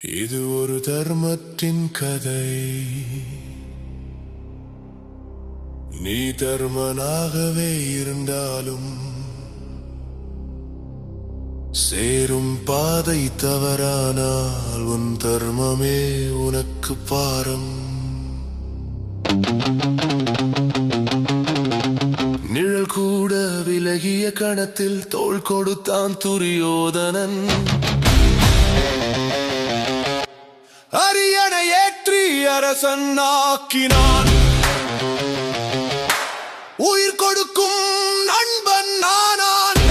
இது ஒரு தர்மத்தின் கதை. நீ தர்மனாகவே இருந்தாலும் சேரும் பாதை தவறானால் உன் தர்மமே உனக்கு பாரம். நிழல் கூட விலகிய கணத்தில் தோள் கொடுத்தான் துரியோதனன். அரியணை ஏற்றி அரசன் ஆக்கினான். உயிர் கொடுக்கும் நண்பன் நானான்.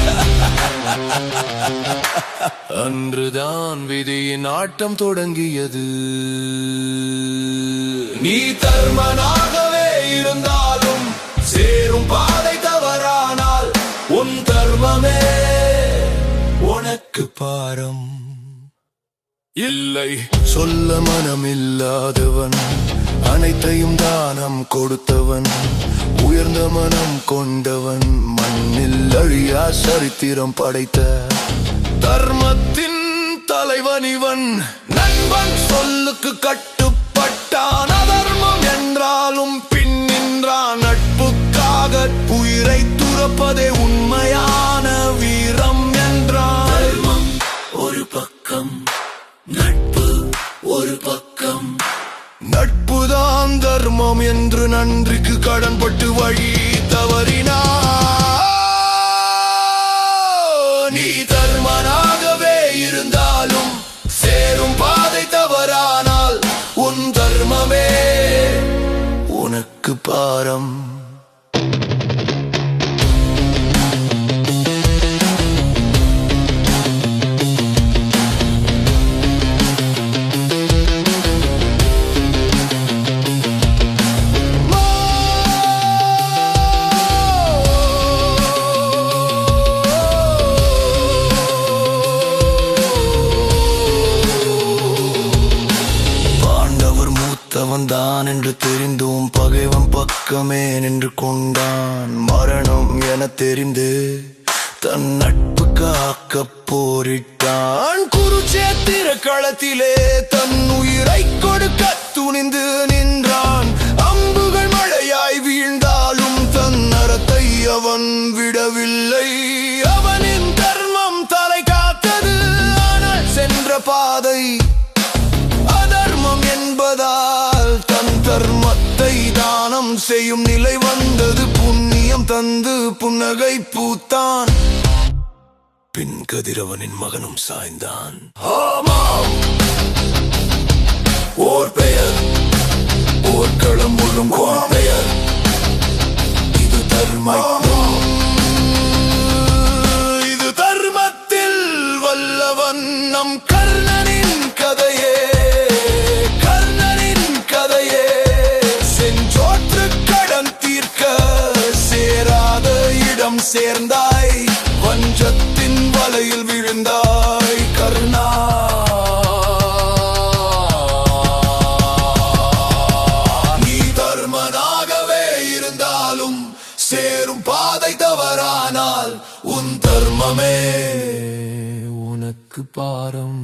அன்றுதான் விதியின் ஆட்டம் தொடங்கியது. நீ தர்மனாகவே இருந்தாலும் சேரும் பாதை தவறானால் உன் தர்மமே உனக்கு பாரம். இல்லை சொல்ல மனமில்லாதவன், அனைத்தையும் தானம் கொடுத்தவன், உயர்ந்த மனம் கொண்டவன், மண்ணில் அழியா சரித்திரம் படைத்த தர்மத்தின் தலைவன் இவன். நண்பன் சொல்லுக்கு கட்டுப்பட்டான். அதர்மம் என்றாலும் பின் நின்றான். நட்புக்காக உயிரை துறப்பதே உண்மையான வீரம் என்றான். தர்மம் ஒரு பக்கம், நட்பு ஒரு பக்கம். நட்புதான் தர்மம் என்று நன்றிக்கு கடன்பட்டு வழி தவறினார். நீ தர்மனாகவே இருந்தாலும் சேரும் பாதை தவறானால் உன் தர்மமே உனக்கு பாரம். தான் என்று தெரிந்தும் பகைவன் பக்கமே நின்று கொண்டான். மரணம் என தெரிந்து தன் நட்பு காக்க போரிட்டான். குருச்சேத்திர களத்திலே தன் உயிரை கொடுக்க துணிந்து நின்றான். அம்புகள் மழையாய் வீழ்ந்தாலும் தன் அறத்தை அவன் விடவில்லை. அவனின் தர்மம் தலை காத்தது. ஆனால் சென்ற பாதை அதர்மம் என்பதால் தன் தர்மத்தை தானம் செய்யும் நிலை வந்தது. புண்ணியம் தந்து புன்னகை பூத்தான். பின் கதிரவனின் மகனும் சாய்ந்தான். ஆமாம், ஓர் பெயர், போர்க்களம் முழும் ஓர் பெயர். இது தர்மம், இது தர்மத்தில் வல்லவன் நம் கர்ணனின் கதையே. சேர்ந்தாய், வஞ்சத்தின் வலையில் விழுந்தாய் கர்ணா. நீ தர்மனாகவே இருந்தாலும் சேரும் பாதை தவறானால் உன் தர்மமே உனக்கு பாரம்.